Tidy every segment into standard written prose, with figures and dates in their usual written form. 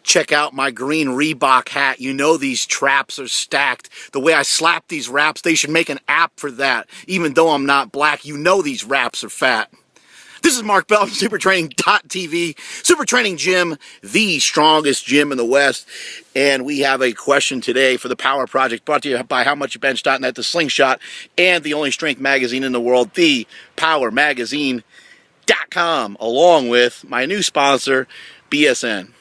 Check out my green Reebok hat. You know these traps are stacked. The way I slap these wraps, they should make an app for that. Even though I'm not black, you know these wraps are fat. This is Mark Bell from SuperTraining.tv. Super Training Gym, the strongest gym in the West. And we have a question today for the Power Project, brought to you by HowMuchYouBench.net, the Slingshot, and the only strength magazine in the world, the PowerMagazine.com, along with my new sponsor, BSN.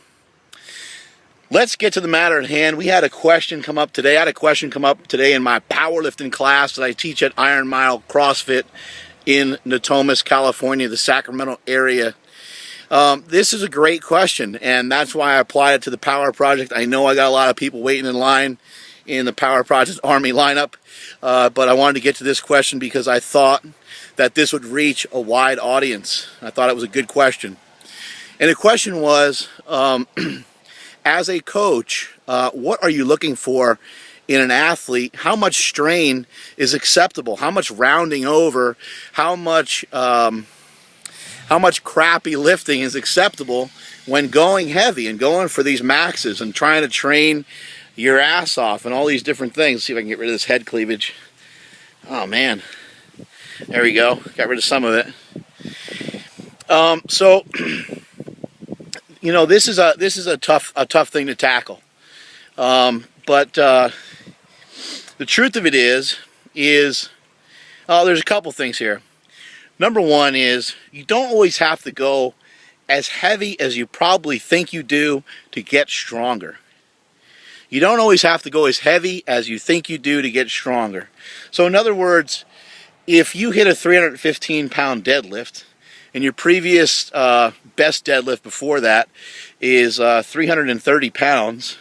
Let's get to the matter at hand. We had a question come up today. I had a question come up today in my powerlifting class that I teach at Iron Mile CrossFit in Natomas, California, the Sacramento area. This is a great question, and that's why I applied it to the Power Project. I know I got a lot of people waiting in line in the Power Project Army lineup, but I wanted to get to this question because I thought that this would reach a wide audience. I thought it was a good question. And the question was, as a coach, what are you looking for in an athlete? How much strain is acceptable? How much rounding over? How much crappy lifting is acceptable when going heavy and going for these maxes and trying to train your ass off and all these different things? Let's see if I can get rid of this head cleavage. Oh man, there we go. Got rid of some of it. So you know, this is a tough thing to tackle. But the truth of it is there's a couple things here. Number one is you don't always have to go as heavy as you probably think you do to get stronger. You don't always have to go as heavy as you think you do to get stronger. So in other words, if you hit a 315-pound deadlift, and your previous best deadlift before that is 330 pounds,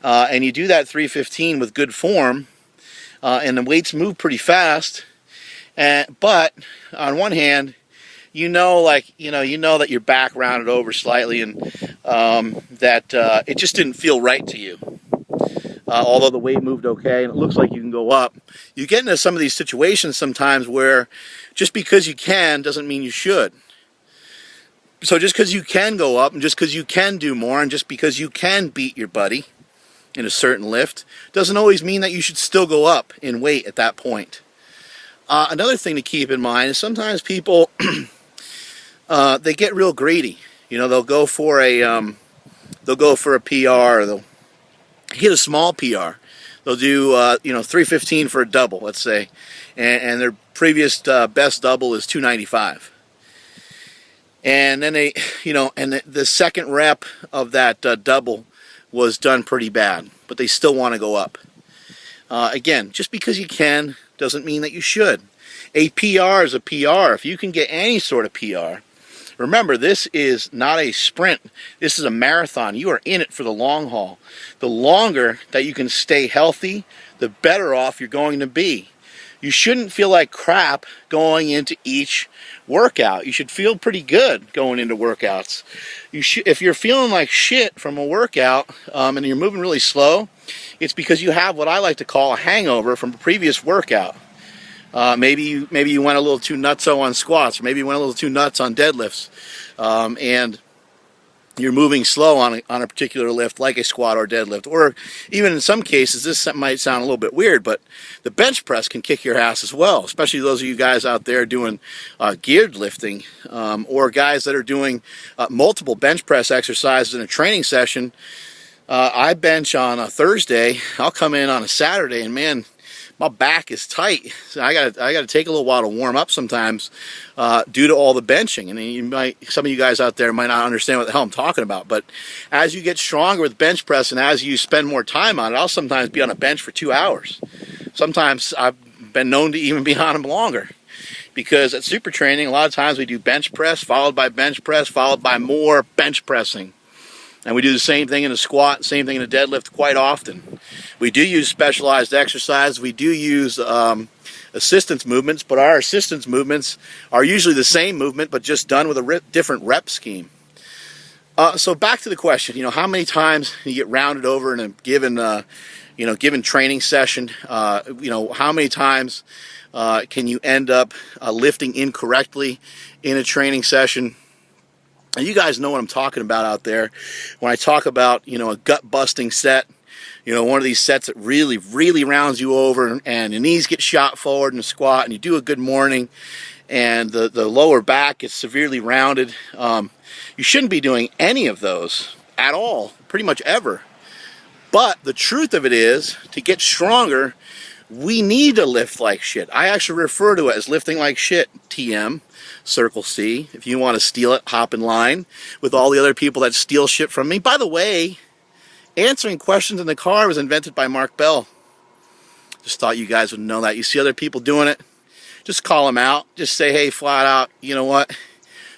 and you do that 315 with good form, and the weights move pretty fast, but on one hand, you know that your back rounded over slightly, and that it just didn't feel right to you. Although the weight moved okay and it looks like you can go up, you get into some of these situations sometimes where just because you can doesn't mean you should. So just because you can go up and just because you can do more and just because you can beat your buddy in a certain lift doesn't always mean that you should still go up in weight at that point. Another thing to keep in mind is sometimes people they get real greedy. You know, they'll go for a PR, or they'll hit a small PR. They'll do 315 for a double, let's say, and their previous best double is 295. And then the second rep of that double was done pretty bad, but they still want to go up. Again, just because you can doesn't mean that you should. A PR is a PR. If you can get any sort of PR, remember, this is not a sprint. This is a marathon. You are in it for the long haul. The longer that you can stay healthy, the better off you're going to be. You shouldn't feel like crap going into each workout. You should feel pretty good going into workouts. If you're feeling like shit from a workout and you're moving really slow, it's because you have what I like to call a hangover from a previous workout. Maybe you went a little too nutso on squats, or maybe you went a little too nuts on deadlifts, and you're moving slow on a particular lift, like a squat or deadlift. Or even in some cases, this might sound a little bit weird, but the bench press can kick your ass as well, especially those of you guys out there doing geared lifting, or guys that are doing multiple bench press exercises in a training session. I bench on a Thursday. I'll come in on a Saturday, and man, my back is tight. So I gotta take a little while to warm up sometimes due to all the benching. And some of you guys out there might not understand what the hell I'm talking about. But as you get stronger with bench press and as you spend more time on it, I'll sometimes be on a bench for 2 hours. Sometimes I've been known to even be on them longer. Because at Super Training, a lot of times we do bench press, followed by bench press, followed by more bench pressing. And we do the same thing in a squat, same thing in a deadlift quite often. We do use specialized exercise. We do use assistance movements, but our assistance movements are usually the same movement, but just done with a different rep scheme. So back to the question, how many times you get rounded over in a given given training session, how many times can you end up lifting incorrectly in a training session? And you guys know what I'm talking about out there when I talk about, a gut-busting set, one of these sets that really, really rounds you over, and your knees get shot forward in a squat, and you do a good morning, and the lower back gets severely rounded. You shouldn't be doing any of those at all, pretty much ever. But the truth of it is, to get stronger, we need to lift like shit. I actually refer to it as lifting like shit, TM, Circle C. If you want to steal it, hop in line with all the other people that steal shit from me. By the way, answering questions in the car was invented by Mark Bell. Just thought you guys would know that. You see other people doing it, just call them out. Just say, hey, flat out, you know what?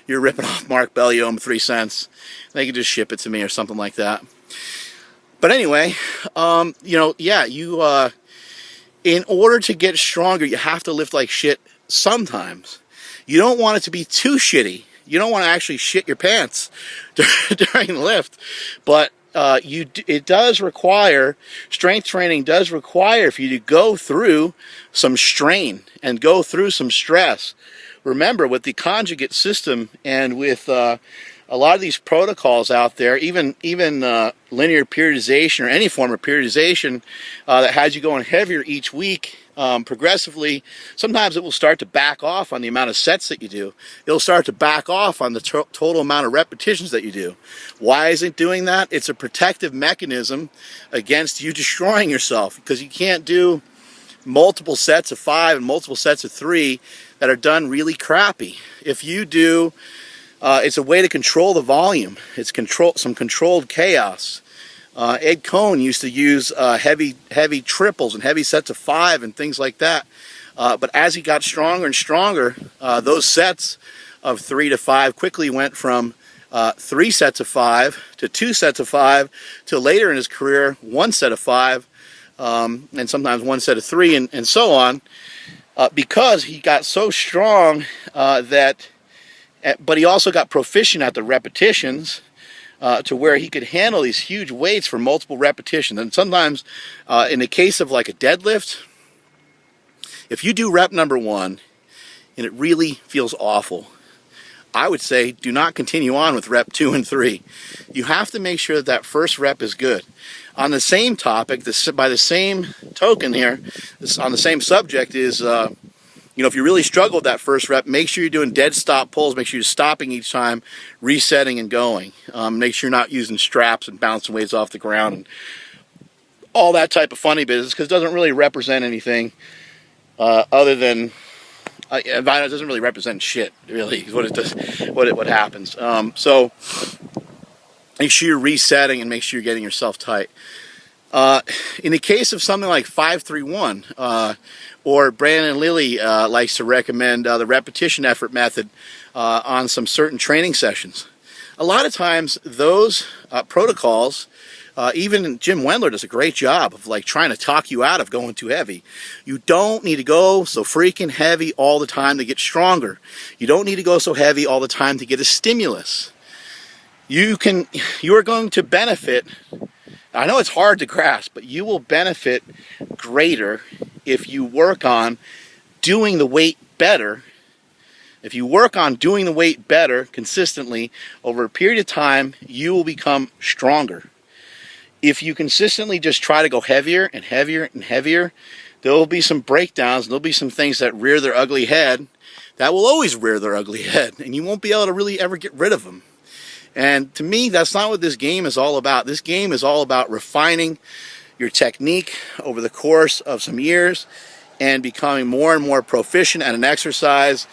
You're ripping off Mark Bell, you owe him 3 cents. They can just ship it to me or something like that. But anyway, in order to get stronger, you have to lift like shit sometimes. You don't want it to be too shitty. You don't want to actually shit your pants during the lift. But it does require, strength training does require for you to go through some strain and go through some stress. Remember, with the conjugate system and with a lot of these protocols out there, even linear periodization or any form of periodization that has you going heavier each week progressively, sometimes it will start to back off on the amount of sets that you do. It'll start to back off on the total amount of repetitions that you do. Why is it doing that? It's a protective mechanism against you destroying yourself, because you can't do multiple sets of 5 and multiple sets of 3 that are done really crappy. If you do, it's a way to control the volume. It's some controlled chaos. Ed Cohn used to use heavy triples and heavy sets of 5 and things like that. But as he got stronger and stronger, those sets of 3 to 5 quickly went from 3 sets of 5 to 2 sets of 5 to later in his career 1 set of 5 and sometimes 1 set of 3 and so on, because he got so strong but he also got proficient at the repetitions to where he could handle these huge weights for multiple repetitions. And sometimes, in the case of like a deadlift, if you do rep number 1 and it really feels awful, I would say do not continue on with rep 2 and 3. You have to make sure that first rep is good. On the same topic, by the same token here, on the same subject is, if you really struggle with that first rep, make sure you're doing dead stop pulls. Make sure you're stopping each time, resetting and going. Make sure you're not using straps and bouncing weights off the ground and all that type of funny business, because it doesn't really represent anything other than it doesn't really represent shit. Really, is what it does. What happens. So make sure you're resetting and make sure you're getting yourself tight. In the case of something like 5-3-1, or Brandon Lilly likes to recommend the repetition effort method on some certain training sessions. A lot of times those protocols, even Jim Wendler does a great job of like trying to talk you out of going too heavy. You don't need to go so freaking heavy all the time to get stronger. You don't need to go so heavy all the time to get a stimulus. You are going to benefit. I know it's hard to grasp, but you will benefit greater if you work on doing the weight better. If you work on doing the weight better consistently over a period of time, you will become stronger. If you consistently just try to go heavier and heavier and heavier, there will be some breakdowns, and there'll be some things that rear their ugly head that will always rear their ugly head, and you won't be able to really ever get rid of them. And to me, that's not what this game is all about. This game is all about refining your technique over the course of some years and becoming more and more proficient at an exercise,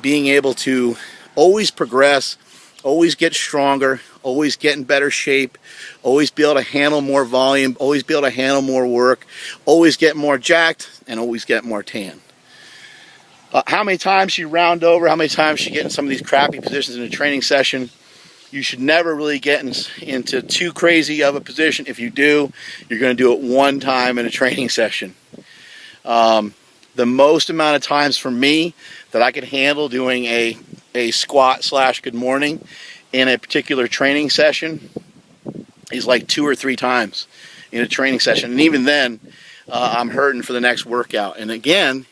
being able to always progress, always get stronger, always get in better shape, always be able to handle more volume, always be able to handle more work, always get more jacked, and always get more tan. How many times you round over, how many times you get in some of these crappy positions in a training session, you should never really get into too crazy of a position. If you do, you're going to do it 1 time in a training session. The most amount of times for me that I could handle doing a squat / good morning in a particular training session is like 2 or 3 times in a training session. And even then, I'm hurting for the next workout. And again,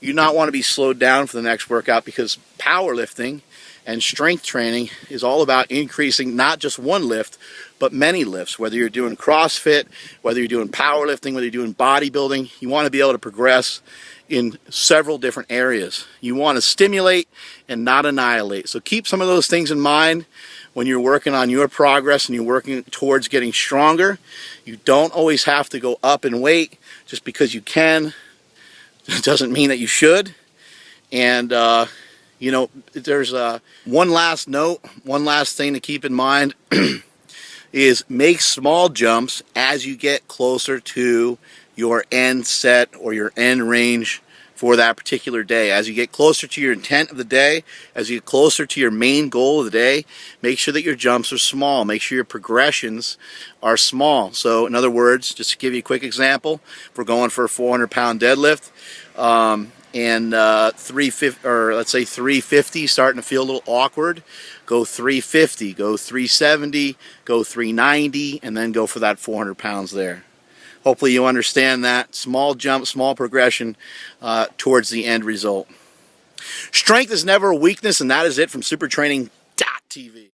you not want to be slowed down for the next workout, because powerlifting and strength training is all about increasing not just one lift, but many lifts. Whether you're doing CrossFit, whether you're doing powerlifting, whether you're doing bodybuilding, you want to be able to progress in several different areas. You want to stimulate and not annihilate. So keep some of those things in mind when you're working on your progress and you're working towards getting stronger. You don't always have to go up in weight just because you can. It doesn't mean that you should. And you know, there's one last note, one last thing to keep in mind is make small jumps as you get closer to your end set or your end range for that particular day. As you get closer to your intent of the day, as you get closer to your main goal of the day, make sure that your jumps are small. Make sure your progressions are small. So in other words, just to give you a quick example, if we're going for a 400-pound deadlift, and 350, or let's say 350, starting to feel a little awkward, go 350, go 370, go 390, and then go for that 400 pounds there. Hopefully you understand that. Small jump, small progression towards the end result. Strength is never a weakness, and that is it from supertraining.tv.